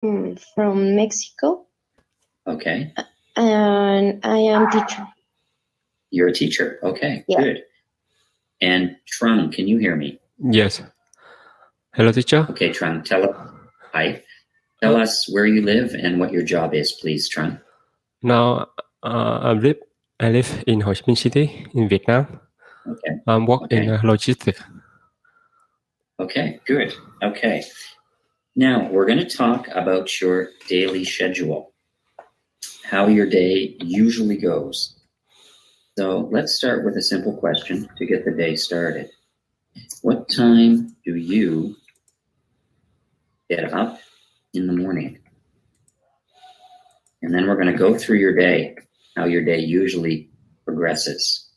from Mexico. Okay. And I am teacher. You're a teacher. Okay, Yeah. good. And Trung, can you hear me? Yes. Hello, teacher. Okay, Trung, hi. Tell us where you live and what your job is, please, Trung. Now, I live in Ho Chi Minh City in Vietnam. Okay. I work in logistics. Okay, good. Okay. Now, we're going to talk about your daily schedule, how your day usually goes. So let's start with a simple question to get the day started. What time do you get up in the morning? And then we're going to go through your day, how your day usually progresses.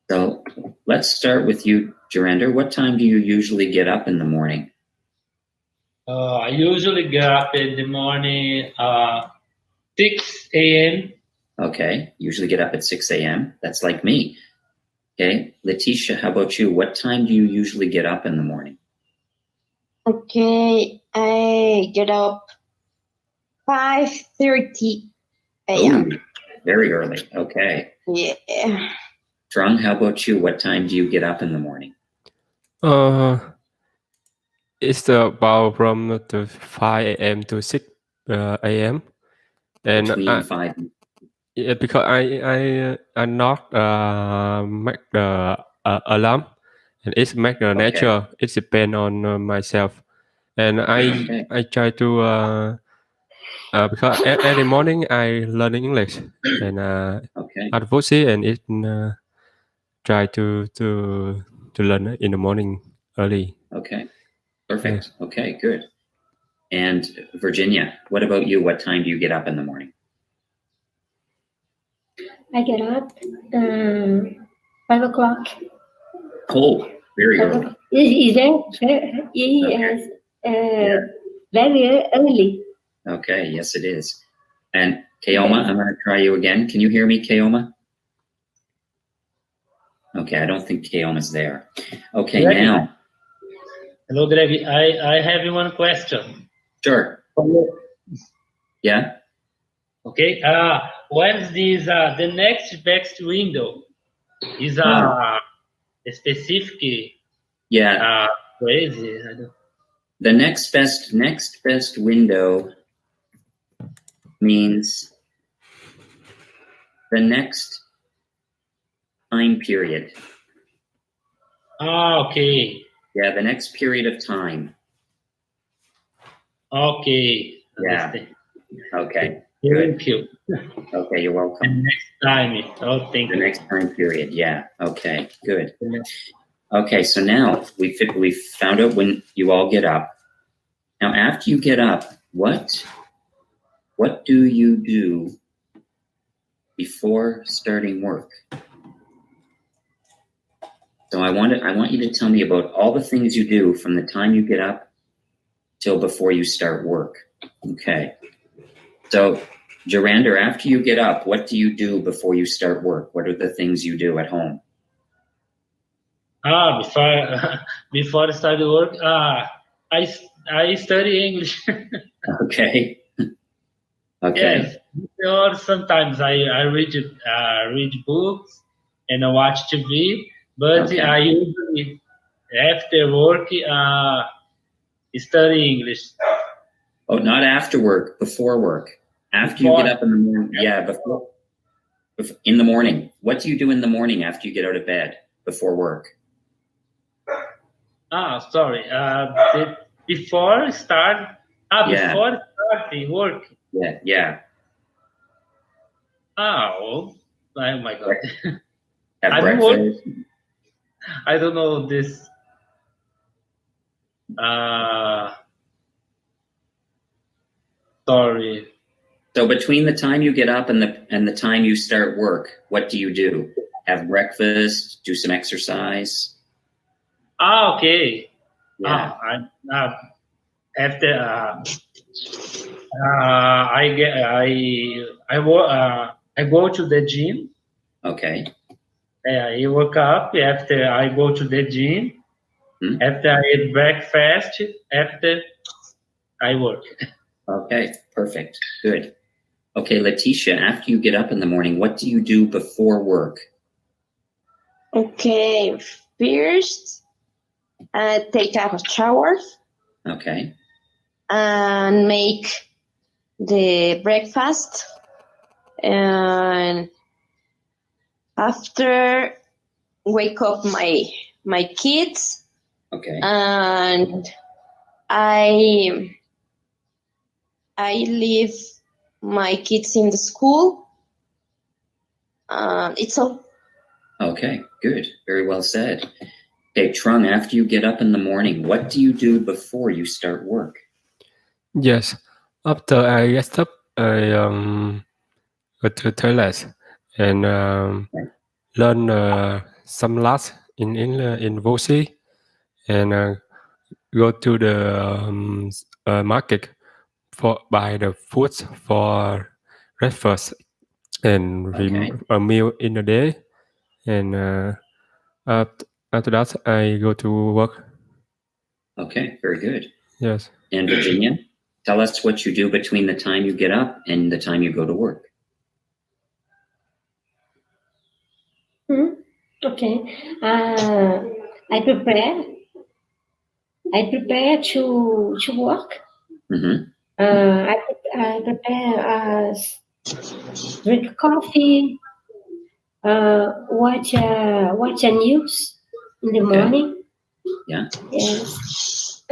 So let's start with you, Jarinder. What time do you usually get up in the morning? I usually get up in the morning 6 a.m. Okay, usually get up at 6 a.m. That's like me. Okay, Letitia, how about you? What time do you usually get up in the morning? Okay, I get up 5:30 a.m. Ooh, very early. Okay. Yeah. Trung, how about you? What time do you get up in the morning? It's about from 5 a.m. to 6 a.m. And Between 5 and... Yeah, because I not make the alarm, and it's make the nature. It depend on myself, and I try to because every morning I learn English and advocacy, and it try to learn in the morning early. Okay, perfect. Yeah. Okay, good. And Virginia, what about you? What time do you get up in the morning? I get up 5 o'clock. Oh, very early. Yes, very early. Okay, yes it is. And Keoma, I'm going to try you again. Can you hear me, Keoma? Okay, I don't think Keoma's there. Okay, Greg. Now. Hello, Greg. I have one question. Sure. Yeah? Okay, when's this, the next best window? Is a specific crazy? The next best window means the next time period. Okay. Yeah, the next period of time. Okay. Yeah. Okay. Thank you. Okay, you're welcome. The next time. Oh, thank you. The next time period. Yeah. Okay. Good. Okay. So now we found out when you all get up. Now, after you get up, what do you do before starting work? So I want you to tell me about all the things you do from the time you get up till before you start work. Okay. So, Jarinder, after you get up, what do you do before you start work? What are the things you do at home? Before I start work, I study English. Okay. Okay. Yes. Or sometimes I read books and I watch TV. But I usually after work study English. Oh, not after work, before work. After you get up in the morning. Yeah, before. In the morning. What do you do in the morning after you get out of bed before work? Sorry. Before start. Before starting work. Yeah. Yeah. Oh my God. Have breakfast. I don't know this. Sorry. So between the time you get up and the time you start work, what do you do? Have breakfast, do some exercise? Okay. Yeah. After I go to the gym. Okay. I wake up after I go to the gym. After I eat breakfast, after I work. Okay, perfect. Good. Okay, Letitia, after you get up in the morning, what do you do before work? Okay, first, take a shower Okay. and make the breakfast. And after, wake up my kids, Okay. and I leave my kids in the school. It's all. Okay, good. Very well said. Okay, Trung, after you get up in the morning, what do you do before you start work? Yes. After I get up, I go to toilet and learn some class in Vosi, and go to the market for buy the foods for breakfast and Okay. a meal in a day, and after that I go to work. Okay, very good. Yes. And Virginia, tell us what you do between the time you get up and the time you go to work. Okay. I prepare to work. Mm-hmm. I prepare drink coffee, watch a news in the Okay. morning. Yeah. Yes.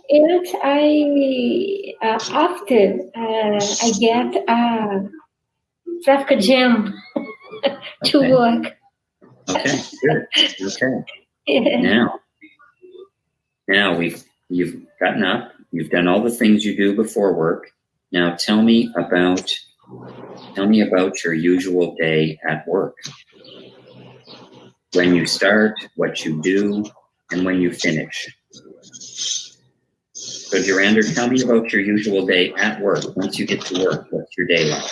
And I after I get a traffic jam to Okay. work. Okay, good. Okay. Now you've gotten up, you've done all the things you do before work. Now tell me about your usual day at work. When you start, what you do, and when you finish. So Jurander, tell me about your usual day at work. Once you get to work, what's your day like?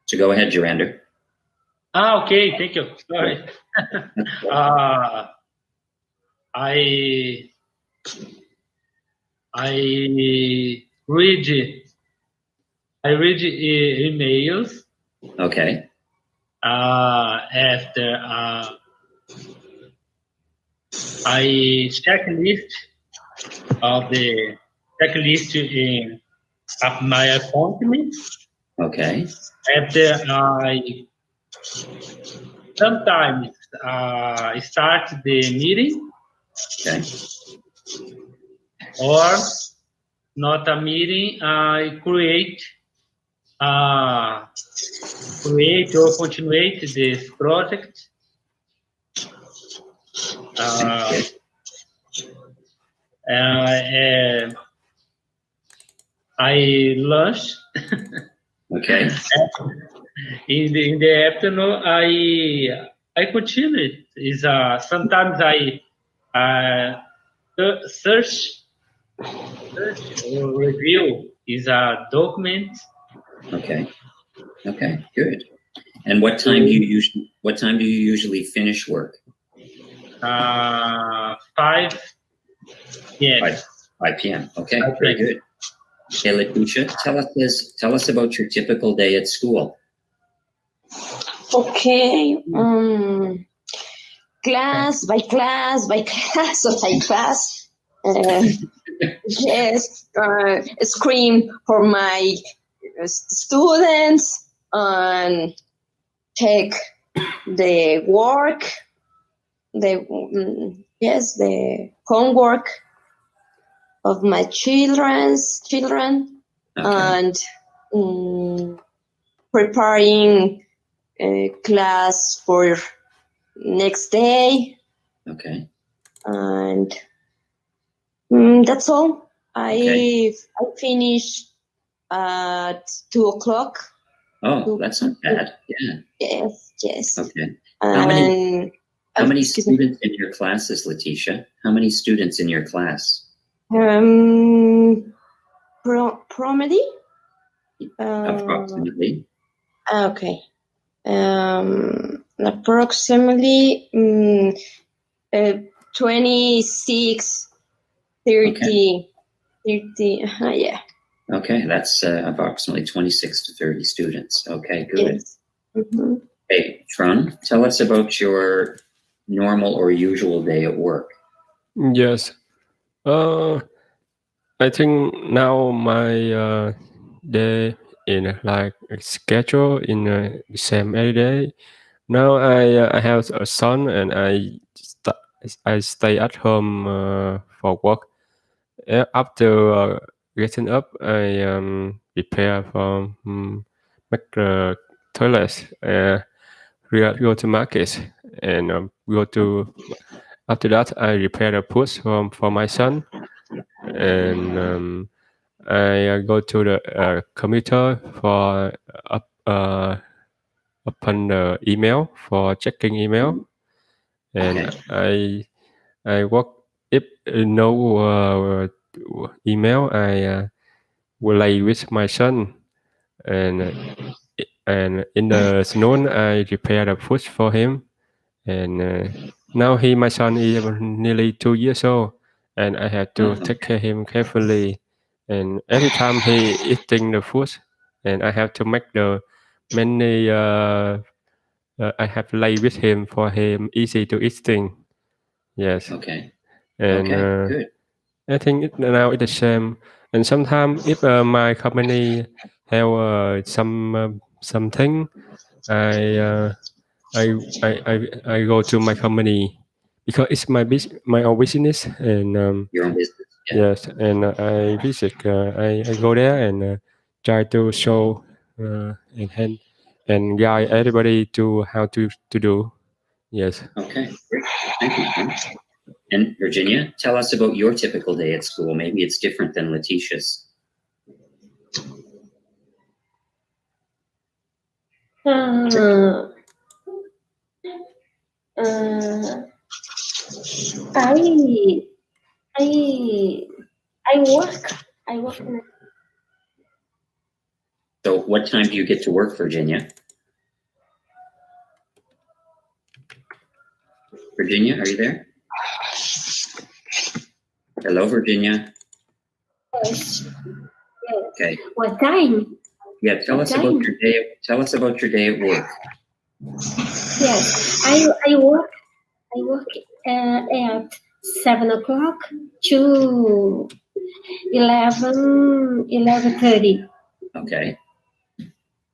So go ahead, Jurander. Okay, thank you. Sorry. I read emails. Okay. After I checklist of my appointments. Okay. After I sometimes start the meeting. Okay. Or not a meeting, I create or continue this project. I lunch. Okay. In the afternoon, I continue. Is sometimes I search or review is a document. Okay. Okay. Good. And what time do you usually finish work? 5 p.m. 5 p.m. Okay. Very good. Okay, Letitia, tell us about your typical day at school. Okay. Class by class by class by class. Yes. Scream for my students and take the work. The homework of my children, Okay. and preparing class for next day. Okay. And that's all. Okay. I finish at 2:00. Oh, that's not bad. Yeah. Yes. Okay. And how many students in your classes, Letitia? How many students in your class? Promedy? Approximately. Okay. approximately 26, 30, 30. Yeah. Okay, that's approximately 26 to 30 students. Okay, good. Yes. Mhm. Hey, Tron, tell us about your normal or usual day at work. Yes. I think now my day in like a schedule in the same every day. Now I have a son and I stay at home for work. After getting up, I prepare for make the toilet. Go to market and go to. After that, I prepare the food for my son, and I go to the computer for open the email for checking email, and I work if no email. I will play with my son, and in the afternoon I prepare the food for him, and now my son is nearly 2 years old, and I have to take care of him carefully, and every time he eating the food, and I have to make the many I have to lay with him for him easy to eating. Yes. Okay. And Good. I think now it's the same. And sometimes if my company have something, I go to my company because it's my own business, and Your own business. Yeah. yes, and I visit. I go there and try to show and guide everybody to how to do. Yes. Okay. Great. Thank you, Tron. And Virginia, tell us about your typical day at school. Maybe it's different than Letitia's. I work. So what time do you get to work, Virginia? Virginia, are you there? Hello, Virginia. Yes. Okay. What time? Yeah, tell us about your day. Tell us about your day at work. Yes, I work at 7 o'clock to 11:30. Okay.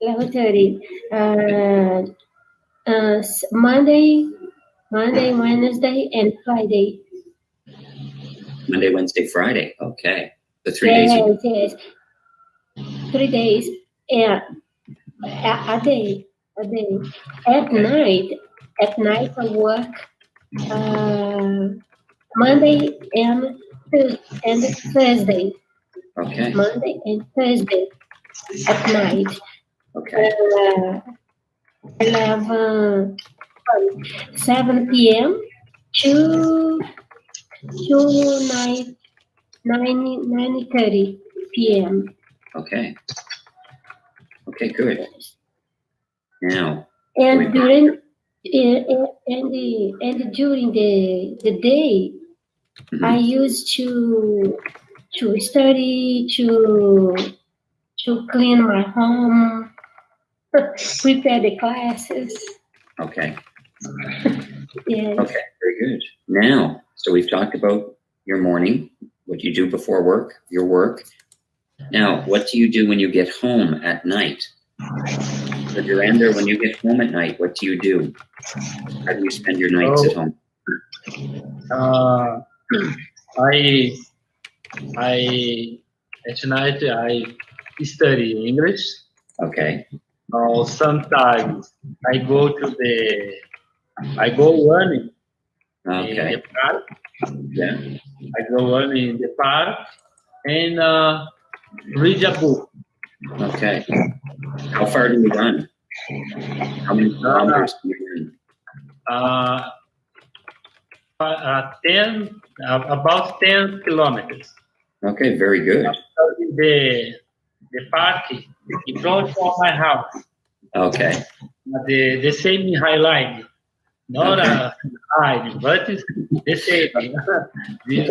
11:30. Monday, Wednesday, and Friday. Monday, Wednesday, Friday. Okay. The 3 days. Yes. 3 days. A day. At night I work Monday and Thursday. Okay. Monday and Thursday at night. Okay. 7 p.m. to 9:30 p.m. Okay. Okay, good. Now. And during during the day, I used to study, to clean my home, prepare the classes. Okay. Yes. Okay, very good. Now, so we've talked about your morning, what you do before work, your work. Now, what do you do when you get home at night? So, Duranda, when you get home at night, what do you do? How do you spend your nights at home? At night I study English. Okay. Sometimes I go running. Okay. In the park. Yeah. I go running in the park and read a book. Okay. How far do you run? How many kilometers do you run? 10 kilometers. Okay, very good. The park in front of my house. Okay. the same highlight, not a high, but it's the same. This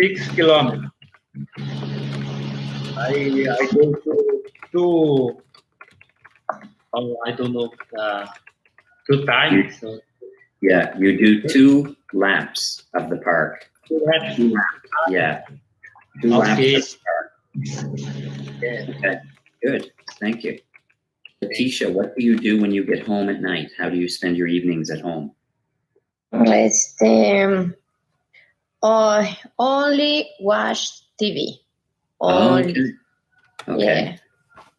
6 kilometers. I go to I don't know 2 times. So Yeah, you do 2 laps of the park. 2 laps. 2 laps. Yeah, 2 laps of the park. Yeah. Okay, good. Thank you. Letitia, what do you do when you get home at night? How do you spend your evenings at home? Only watch TV. Oh, okay. Okay. Yeah.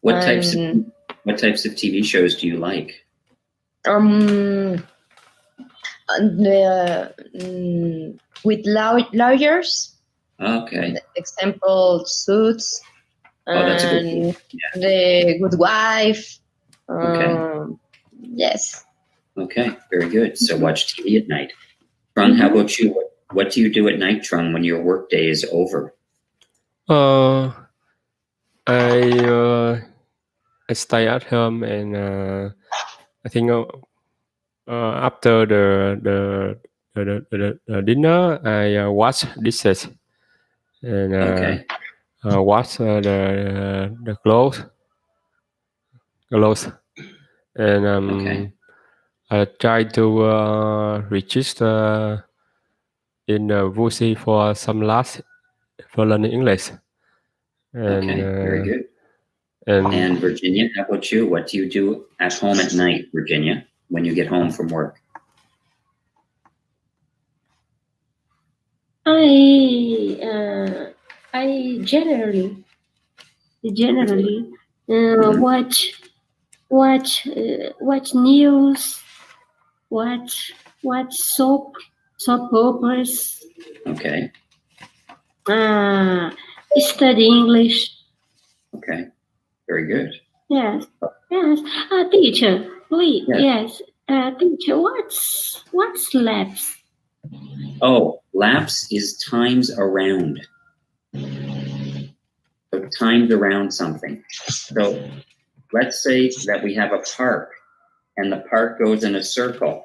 What types of TV shows do you like? With lawyers. Okay. Example, Suits. Oh, that's a good one. Yeah. The Good Wife. Okay. Yes. Okay, very good. So watch TV at night. Trung, how about you? What do you do at night, Trung, when your work day is over? I stay at home, and I think after the dinner, I wash dishes and Okay. wash the clothes, and Okay. I try to register in Wuxi for some class for learning English. And, Okay, very good. And And Virginia, how about you? What do you do at home at night, Virginia, when you get home from work? I generally watch news, watch soap operas. Okay. Study English. Okay, very good. Yes. Teacher, please. Yes. Teacher, what's laps? Oh, laps is times around. So timed around something. So let's say that we have a park, and the park goes in a circle,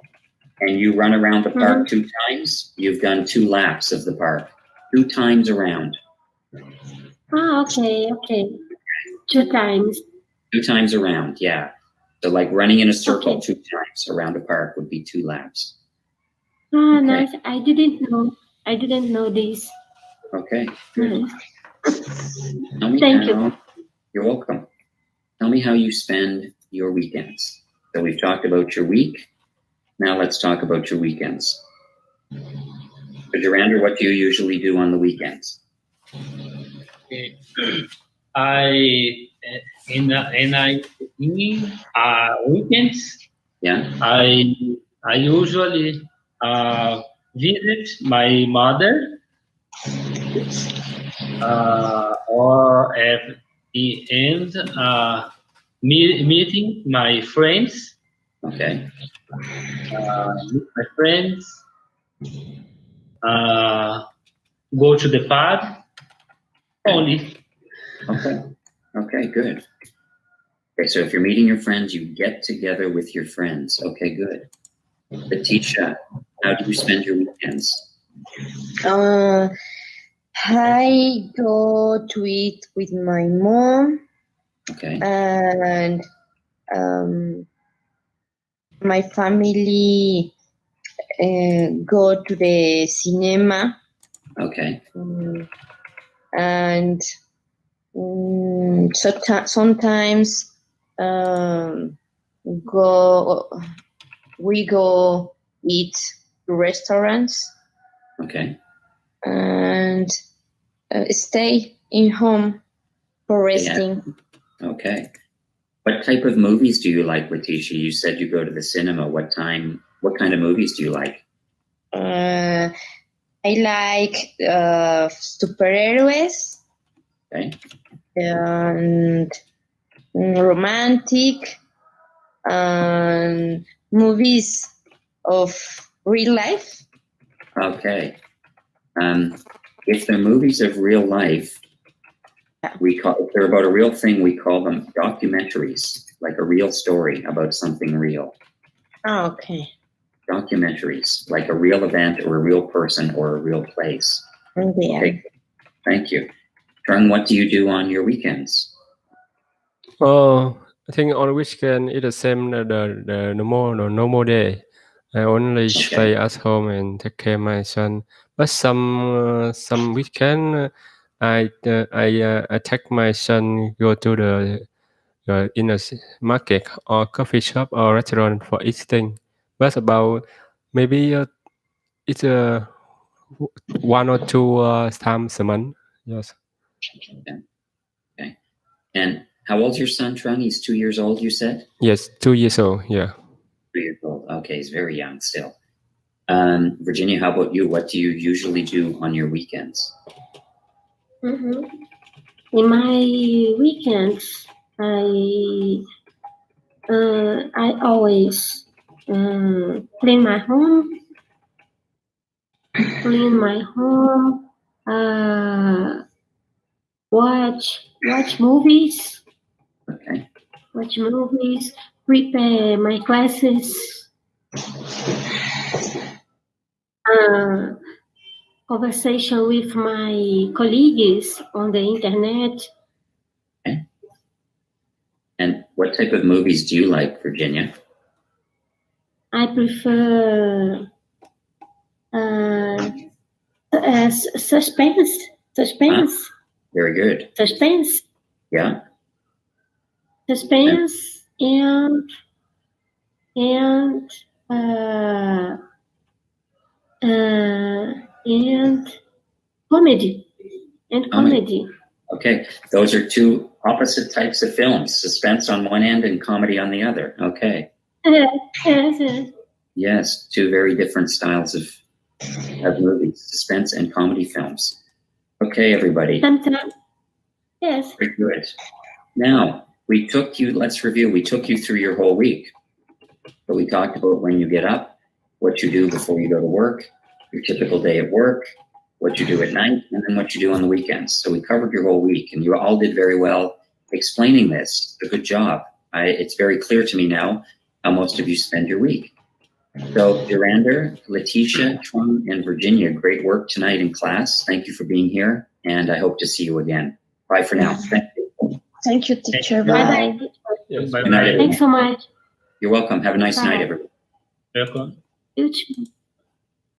and you run around the park 2 times. You've done 2 laps of the park. 2 times around. Okay. 2 times. 2 times around, yeah. So like running in a circle 2 times around a park would be 2 laps. Okay. Nice. I didn't know this. Okay, good. Nice. Thank you. You're welcome. Tell me how you spend your weekends. So we've talked about your week. Now let's talk about your weekends. So Durandra, what do you usually do on the weekends? Okay. In weekends. Yeah. I usually visit my mother, or at the end meeting my friends. Okay. Meet my friends. Go to the pub. Only. Okay, good. Okay, so if you're meeting your friends, you get together with your friends. Okay, good. Letitia, how do you spend your weekends? I go to eat with my mom. Okay. And my family go to the cinema. Okay. And sometimes we go eat to restaurants. Okay. And stay in home for resting. Yeah. Okay. What type of movies do you like, Letitia? You said you go to the cinema. What kind of movies do you like? I like superheroes. Okay. And romantic and movies of real life. Okay. If they're movies of real life, if they're about a real thing, we call them documentaries. like a real story about something real. Oh, okay. Documentaries, like a real event or a real person or a real place. Yeah. Okay, thank you. Trung, what do you do on your weekends? Oh, I think on weekend it's the same the normal day. I only stay at home and take care of my son. But some weekend I take my son go to the in a market or coffee shop or restaurant for eating. But about maybe it's 1 or 2 times a month. Yes. Okay. And how old's your son, Trung? He's 2 years old, you said? Yes, 2 years old. Yeah. 2 years old. Okay, he's very young still. Virginia, how about you? What do you usually do on your weekends? In my weekends, I always clean my home. Watch movies. Okay. Watch movies. Prepare my classes. Conversation with my colleagues on the internet. Okay. And what type of movies do you like, Virginia? I prefer suspense. Very good. Suspense. Yeah. Suspense and comedy. Okay, those are two opposite types of films: suspense on one end and comedy on the other. Okay. Yes, two very different styles of movies: suspense and comedy films. Okay, everybody. Sometimes, yes. Very good. Now, let's review. We took you through your whole week. So we talked about when you get up, what you do before you go to work, your typical day at work, what you do at night, and then what you do on the weekends. So we covered your whole week, and you all did very well explaining this. A good job. It's very clear to me now how most of you spend your week. So Durander, Letitia, Trung, and Virginia, great work tonight in class. Thank you for being here, and I hope to see you again. Bye for now. Thank you. Thank you, teacher. Bye. Yes. Bye. Good night, everyone. Thanks so much. You're welcome. Have a nice Bye. night, everyone. Welcome. You too.